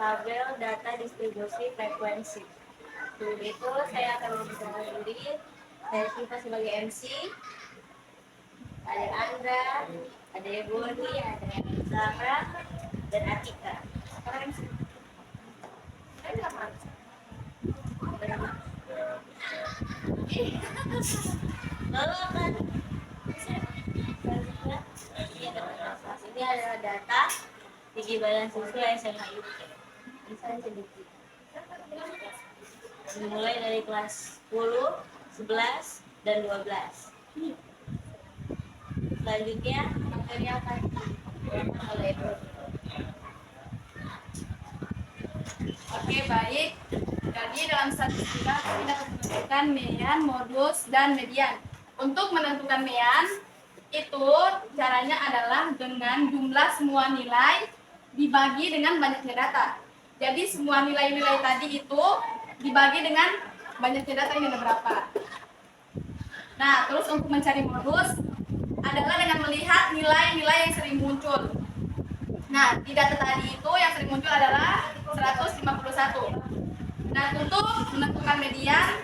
tabel data distribusi frekuensi. Untuk itu saya akan memperkenalkan diri. Saya Siva sebagai MC. Ada Andra, ada Boni, ada Sarah, dan Atika. Sekarang MC. Saya nggak malu. Lalu akan ini adalah data tinggi badan siswa SMA IT. Misalnya sedikit. Dimulai dari kelas 10, 11, dan 12. Selanjutnya materi akan dibawakan oleh Ibu. Oke, baik. Jadi dalam statistika kita menentukan mean, modus, dan median. Untuk menentukan mean, itu caranya adalah dengan jumlah semua nilai dibagi dengan banyaknya data. Jadi semua nilai-nilai tadi itu dibagi dengan banyaknya data ini ada berapa. Nah, terus untuk mencari modus adalah dengan melihat nilai-nilai yang sering muncul. Nah, di data tadi itu yang sering muncul adalah 151. Nah, untuk menentukan median,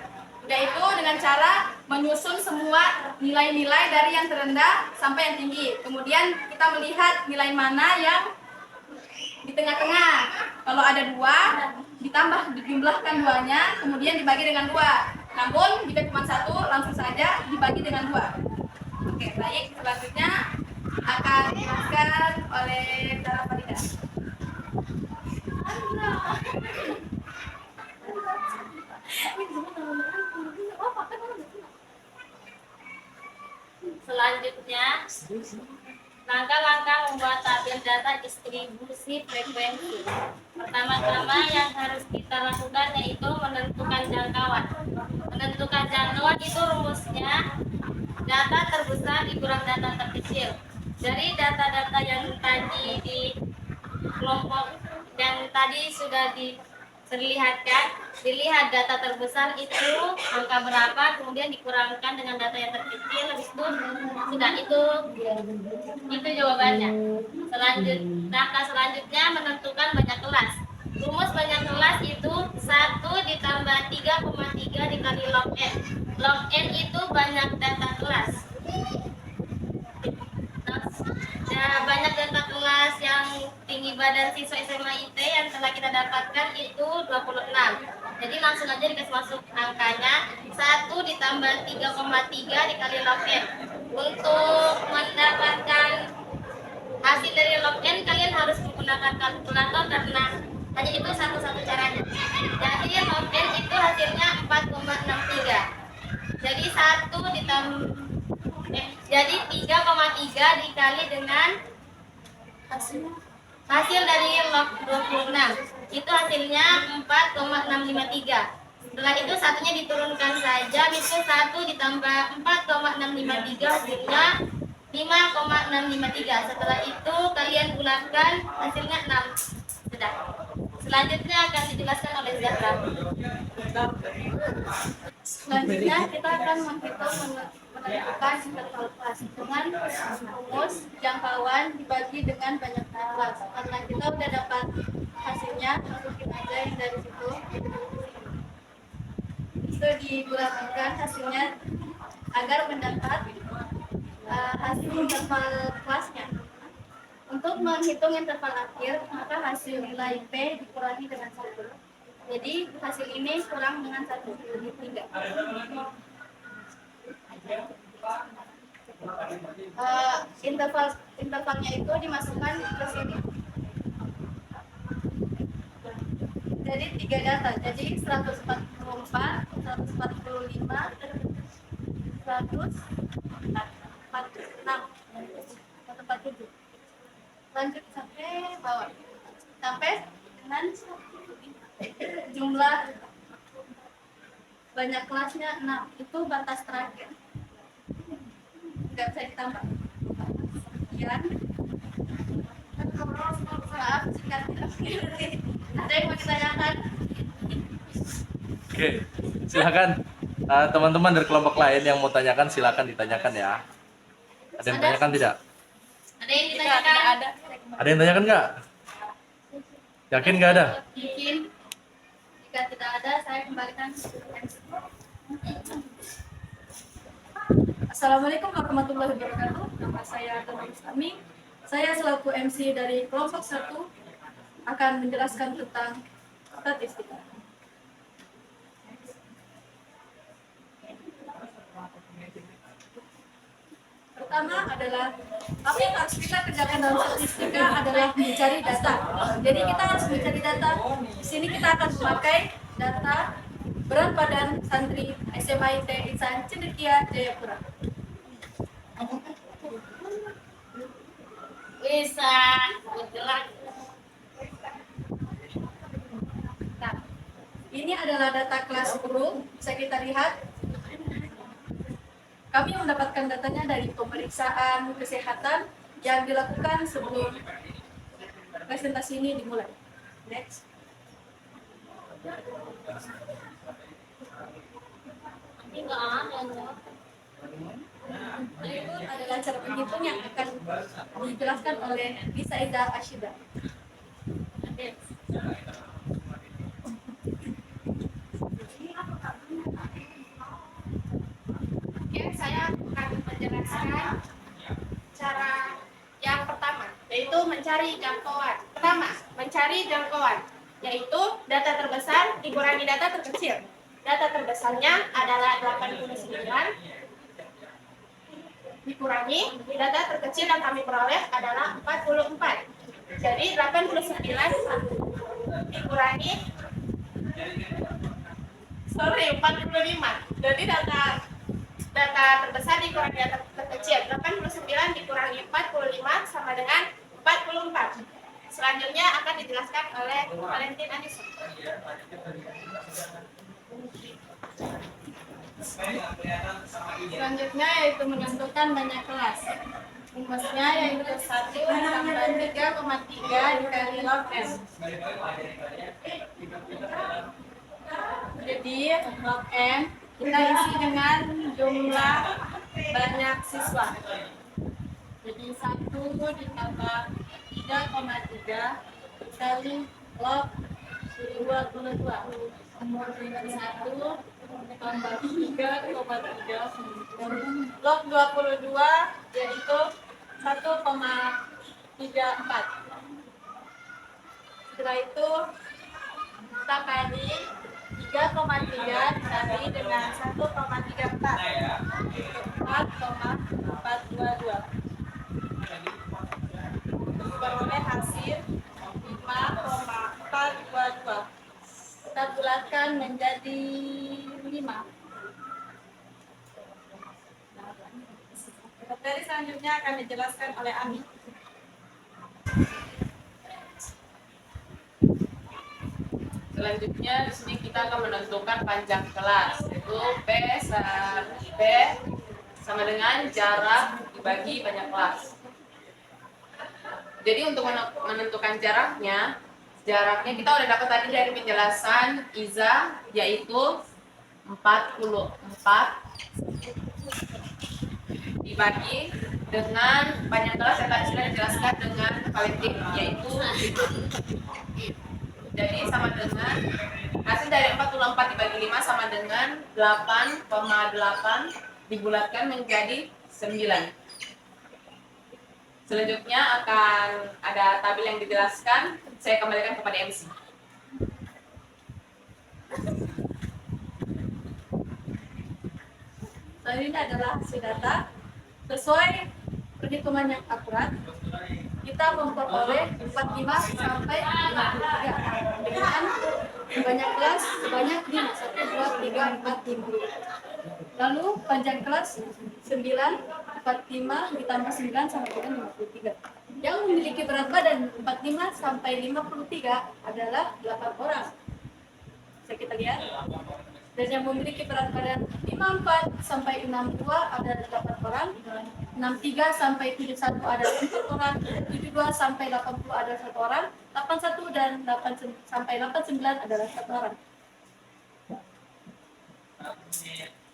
yaitu dengan cara menyusun semua nilai-nilai dari yang terendah sampai yang tinggi. Kemudian kita melihat nilai mana yang di tengah-tengah. Kalau ada 2, ditambah dijumlahkan 2-nya, kemudian dibagi dengan 2. Namun, jika cuma 1, langsung saja dibagi dengan 2. Oke, baik. Selanjutnya akan dijelaskan oleh Dara Farida. Selanjutnya, langkah-langkah membuat tabel data distribusi frekuensi. Pertama-tama yang harus kita lakukan yaitu menentukan jangkauan. Menentukan jangkauan itu rumusnya data terbesar dikurang data terkecil. Dari data-data yang tadi di kelompok yang tadi sudah diperlihatkan, dilihat data terbesar itu angka berapa, kemudian dikurangkan dengan data yang terkecil, habis itu sudah itu jawabannya. Langkah selanjutnya menentukan banyak kelas. Rumus banyak kelas itu 1 ditambah 3,3 dikali log n. Log n itu banyak data kelas. Nah, banyak data kelas yang tinggi badan siswa SMA IT yang telah kita dapatkan itu 26. Jadi langsung aja dikasih masuk angkanya 1 ditambah 3,3 dikali log n. Untuk mendapatkan hasil dari log n kalian harus menggunakan kalkulator karena hanya itu satu-satu caranya. Jadi log n itu hasilnya 4,63. Jadi 1 ditambah jadi 3,3 dikali dengan hasil dari log 26. Itu hasilnya 4,653. Setelah itu satunya diturunkan saja, itu 1 ditambah 4,653 hasilnya 5,653. Setelah itu kalian gunakan hasilnya 6. Sudah. Selanjutnya akan dijelaskan oleh Zahra. Selanjutnya kita akan menghitung menentukan interval kelas dengan rumus jangkauan dibagi dengan banyak kelas. Karena kita udah dapat hasilnya, masukin aja yang dari situ. Itu dibulatikan hasilnya agar mendapat hasil interval kelasnya. Untuk menghitung interval akhir, maka hasil nilai P dikurangi dengan 1. Jadi hasil ini kurang dengan 1, jadi 3. Intervalnya itu dimasukkan ke sini. Jadi 3 data. Jadi 144, 145, 147. Lanjut sampai bawah. Sampai dengan jumlah banyak kelasnya 6. Itu batas terakhir. Nggak bisa ditambah. Sekian. Maaf jika tidak mengerti. Ada yang mau ditanyakan? Oke, silakan teman-teman dari kelompok lain yang mau tanyakan silakan ditanyakan ya. Ada yang tanyakan tidak? Ada yang ditanyakan? Ada yang tanyakan nggak? Yakin nggak ada? Mungkin jika tidak ada, saya kembalikan ke MC. Assalamualaikum warahmatullahi wabarakatuh. Nama saya Dana Mustami. Saya selaku MC dari kelompok 1 akan menjelaskan tentang statistika. Pertama adalah apa yang harus kita kerjakan dalam statistika adalah mencari data. Jadi kita harus mencari data. Di sini kita akan memakai data berat badan santri SMA IT Insan Cendekia Jayapura. Bisa bergerak. Nah, ini adalah data kelas 10. Bisa kita lihat. Kami mendapatkan datanya dari pemeriksaan kesehatan yang dilakukan sebelum presentasi ini dimulai. Next. Ini nggak ada loh. Berikut adalah cara menghitung yang akan dijelaskan oleh Bisa Ida Ashida. Oke, saya akan menjelaskan cara yang pertama, yaitu mencari jangkauan. Pertama, mencari jangkauan, yaitu data terbesar dikurangi data terkecil. Data terbesarnya adalah 89 dikurangi data terkecil yang kami peroleh adalah 44. Jadi 89 dikurangi 45. Jadi data terbesar dikurangi data terkecil. 89 dikurangi 45 sama dengan 44. Selanjutnya akan dijelaskan oleh Valentin Anissa. Selanjutnya yaitu menentukan banyak kelas. Rumusnya yaitu 1 tambah 3,3 dikali log M. Jadi log M kita isi dengan jumlah banyak siswa. Jadi 1 ditambah 3,3 dikali log 22. Kemudian 1 tambah 3,3 log 22 yaitu 1,34. Setelah itu kita kali 3,3 dikali dengan 1,34 4,422. Peroleh hasil 5,422. Kita bulatkan menjadi 5. Materi selanjutnya akan dijelaskan oleh Ami. Selanjutnya di sini kita akan menentukan panjang kelas, yaitu P sama dengan jarak dibagi banyak kelas. Jadi untuk menentukan jaraknya kita udah dapat tadi dari penjelasan Iza, yaitu 44 dibagi dengan panjang kelas yang tadi sudah dijelaskan dengan Valentin, yaitu jadi sama dengan hasil dari 44 dibagi 5 sama dengan 8,8 dibulatkan menjadi 9. Selanjutnya akan ada tabel yang dijelaskan. Saya kembalikan kepada MC. Ini adalah hasil data. Sesuai perhitungan yang akurat, kita memperoleh 45 sampai 53 dengan banyak kelas sebanyak 5, 1, 2, 3, 4, 5. Lalu panjang kelas 9, 45 ditambah 9 sama dengan 53. Yang memiliki berat badan 45 sampai 53 adalah 8 orang. Bisa kita lihat. Dan yang memiliki berat badan 54 sampai 62 adalah 8 orang. 63 sampai 71 adalah 4 orang. 72 sampai 80 adalah 1 orang. 81 dan 8 sampai 89 adalah 1 orang.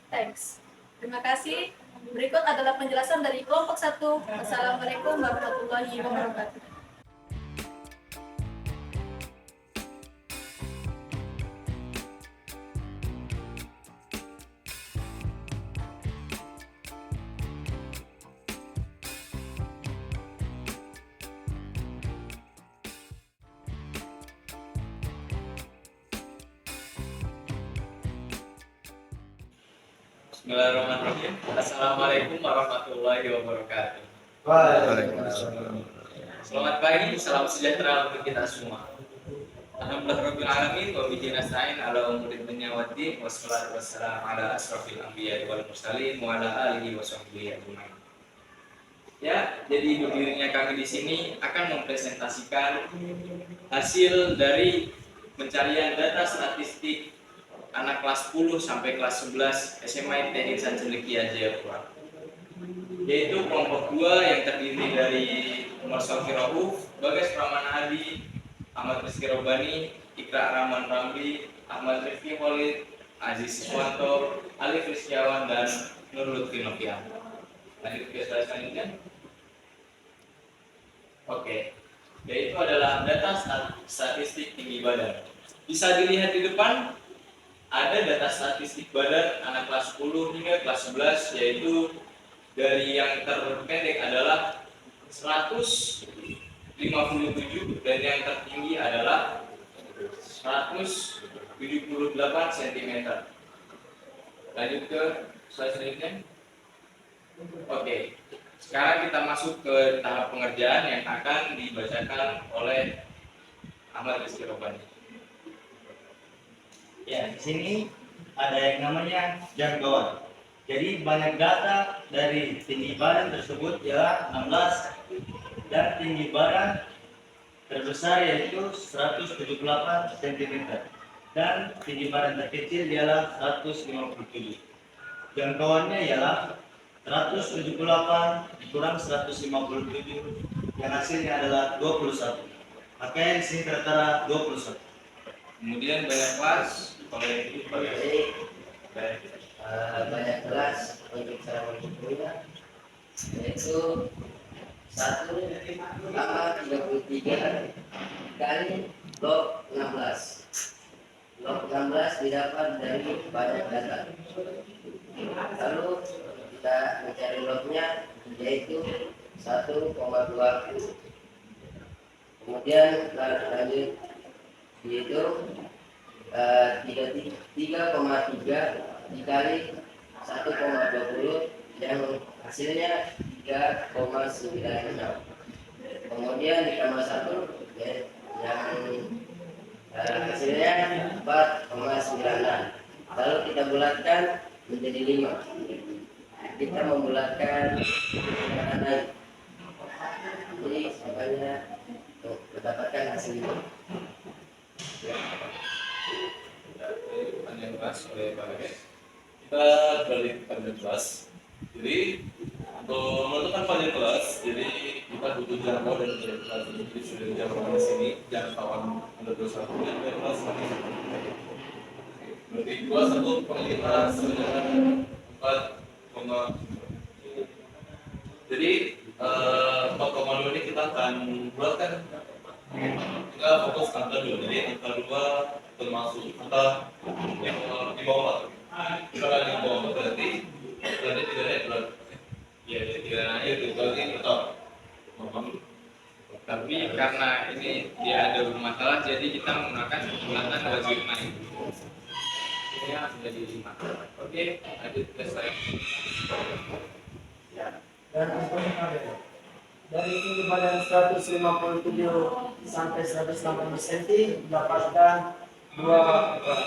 Thanks. Terima kasih. Berikut adalah penjelasan dari kelompok 1. Wassalamualaikum warahmatullahi wabarakatuh. Bismillahirrahmanirrahim. Assalamualaikum warahmatullahi wabarakatuh. Waalaikumsalam. Selamat pagi, salam sejahtera untuk kita semua. Alhamdulillahirabbil alamin wa bihi nasta'in ala umuri dunya waddin wassalatu wassalamu ala asrofil anbiya'i wal mursalin wa ala alihi wa sahbihi ajmain. Ya, jadi berdirinya kami di sini akan mempresentasikan hasil dari pencarian data statistik anak kelas 10 sampai kelas 11 SMA Teknik Insan Cendekia Jayapura. Yaitu kelompok 2 yang terdiri dari Umar Sofi Rauf, Bagas Pramana Adi, Ahmad Rizky Robani, Ikra Rahman Ramli, Ahmad Rifki Khalid, Aziz Siswanto, Alif Rizkiawan, dan Nur Lutfi Novian. Lanjut ke slide selanjutnya. Oke, yaitu adalah data statistik tinggi badan. Bisa dilihat di depan, ada data statistik badan anak kelas 10 hingga kelas 11, yaitu dari yang terpendek adalah 157 dan yang tertinggi adalah 178 cm. Lanjut ke slide selanjutnya. Oke, sekarang kita masuk ke tahap pengerjaan yang akan dibacakan oleh Ahmad Rizky Robani. Ya, di sini ada yang namanya jangkauan. Jadi banyak data dari tinggi badan tersebut ialah 16 dan tinggi badan terbesar yaitu 178 cm dan tinggi badan terkecil ialah 157. Jangkauannya ialah 178 kurang 157 yang hasilnya adalah 21. Makanya di sini tertera 21. Kemudian banyak kelas oleh banyak kelas untuk cara menghitungnya yaitu 1,33 kali log 16. Log 16 didapat dari banyak data. Lalu kita mencari lognya yaitu 1,20. Kemudian lanjut dihitung 3,3 dikali 1,20 yang hasilnya 3,96. Kemudian ditambah 1 yang hasilnya 4,96. Lalu kita bulatkan menjadi 5. Kita membulatkan dengan naik. Jadi semuanya mendapatkan hasil 5. Panjang kelas oleh Pak Bagas. Kita beralih ke panjang kelas. Jadi untuk menentukan panjang kelas, jadi kita butuh jangkau dan panjang kelas. Jadi sudah dijangkaukan di sini jangkauan under 21 dan panjang kelas. Berarti 21 per 5 sebenarnya 4, jadi 4,2 ini kita akan bulatkan. Kita fokus angka 2, jadi angka 2 termasuk angka yang di bawah. Kalau di bawah berarti tidak naik berat. Ya, tidak naik itu berarti tetap. Tapi karena ini dia ada bermasalah, jadi kita menggunakan bulatan wajib naik. Ini sudah di 5. Oke, lanjut ke slide. Dan untuk dari tinggi badan 157 sampai 180 cm dapatkan 2 ekor.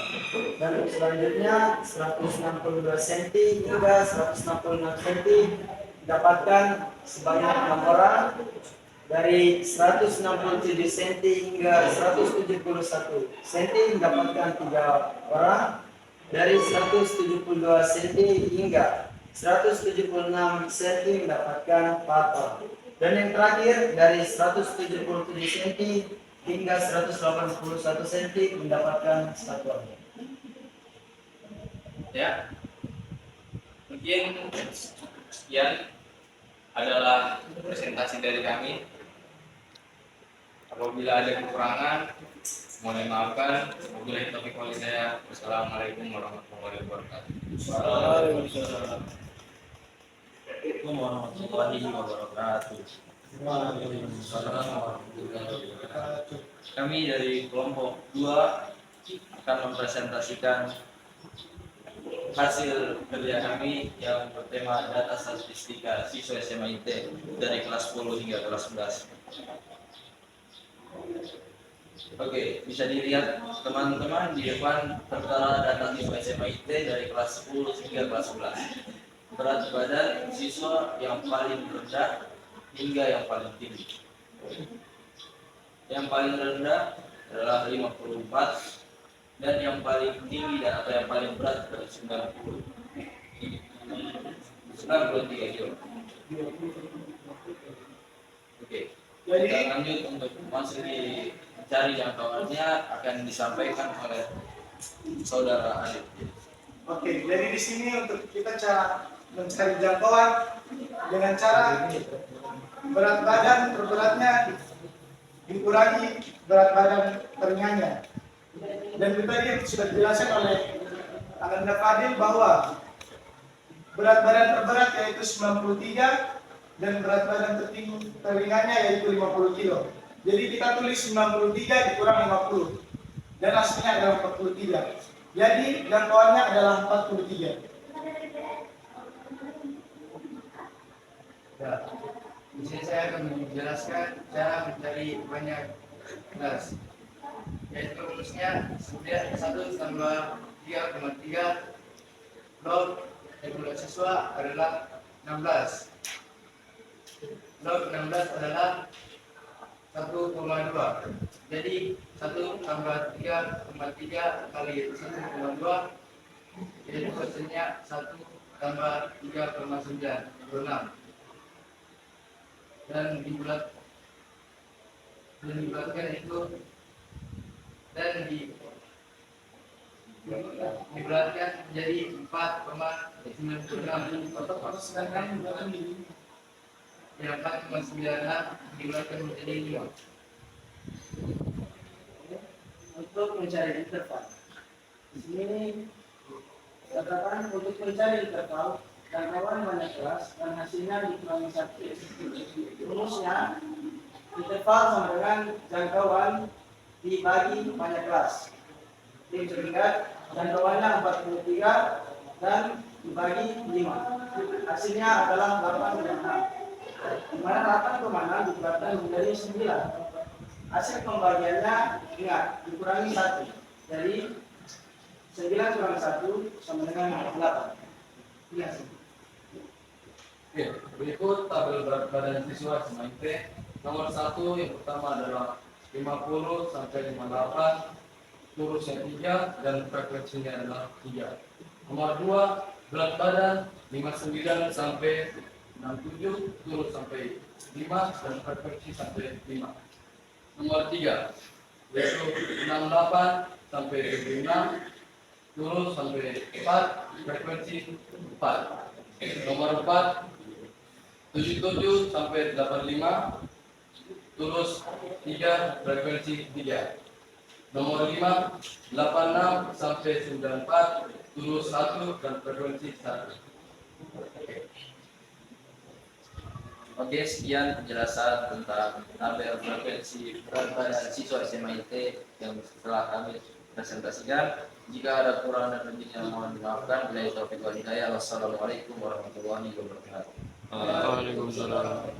Dan untuk selanjutnya 162 cm hingga 166 cm dapatkan sebanyak 6 orang. Dari 167 cm hingga 171 cm mendapatkan 3 orang. Dari 172 cm hingga 176 cm mendapatkan 4 orang. Dan yang terakhir dari 177 cm hingga 181 cm mendapatkan 1 orang. Ya, mungkin sekian adalah presentasi dari kami. Apabila ada kekurangan, mohon dimaafkan. Wabillahi taufiq wal hidayah. Wassalamualaikum warahmatullahi wabarakatuh. Waalaikumsalam warahmatullahi wabarakatuh. Kami dari kelompok 2 akan mempresentasikan hasil kerja kami yang bertema data statistika siswa SMA IT dari kelas 10 hingga kelas 11. Oke, bisa dilihat teman-teman di depan tertera data siswa SMA IT dari kelas 10 hingga kelas 11. Berat badan siswa yang paling rendah hingga yang paling tinggi. Yang paling rendah adalah 54 dan yang paling tinggi dan atau yang paling berat adalah 93 kilo. Oke, kita lanjut untuk masuk di cari jangkauannya akan disampaikan oleh saudara Alif. Oke, jadi di sini untuk kita cara mencari jangkauan dengan cara berat badan per beratnya dikurangi berat badan teringannya. Dan itu tadi sudah dijelaskan oleh Ananda Fadil bahwa berat badan terberat yaitu 93 dan berat badan tertinggi teringannya yaitu 50 kilo. Jadi kita tulis 93 dikurang 50 dan hasilnya adalah 43. Jadi jangkauannya adalah 43. Ya, di sini saya akan menjelaskan cara mencari banyak kelas. Yaitu rumusnya 1 tambah 3,3 log jumlah siswa adalah 16. Log 16 adalah 1,2. Jadi 1 tambah 3,3 kali 1,2 jadi hasilnya 1 tambah 3,9 dan dibulatkan itu dan dibulatkan menjadi 4,96 yang 4,96 dibulatkan menjadi 5. Untuk mencari interval. Di sini katakan untuk mencari interval jangkauan banyak kelas dan hasilnya dikurangi 1. Rumusnya interval sama dengan jangkauan dibagi banyak kelas. Jadi sehingga jangkauannya 43 dan dibagi 5. Hasilnya adalah 8,6. Di mana 8,6 dibulatkan menjadi 9. Hasil pembagiannya ingat dikurangi 1. Jadi 9 kurang 1 sama dengan 8. Ini hasil. Oke, berikut tabel berat badan siswa SMA IT. Nomor 1 yang pertama adalah 50 sampai 58, turus yang 3 dan frekuensinya adalah 3. Nomor 2 berat badan 59 sampai 67, turus sampai 5 dan frekuensi sampai 5. Nomor 3 yaitu 68 sampai 76, turus sampai 4, frekuensi 4. Nomor 4 77 sampai 85, turus 3, frekuensi 3. Nomor 5 86 sampai 94, turus 1 dan frekuensi 1. Oke, sekian penjelasan tentang tabel frekuensi berat badan siswa SMA IT yang telah kami presentasikan. Jika ada kurang dan lebihnya mohon dimaafkan. Bila taufiq wal hidayah. Wassalamualaikum warahmatullahi wabarakatuh. Waalaikumsalam.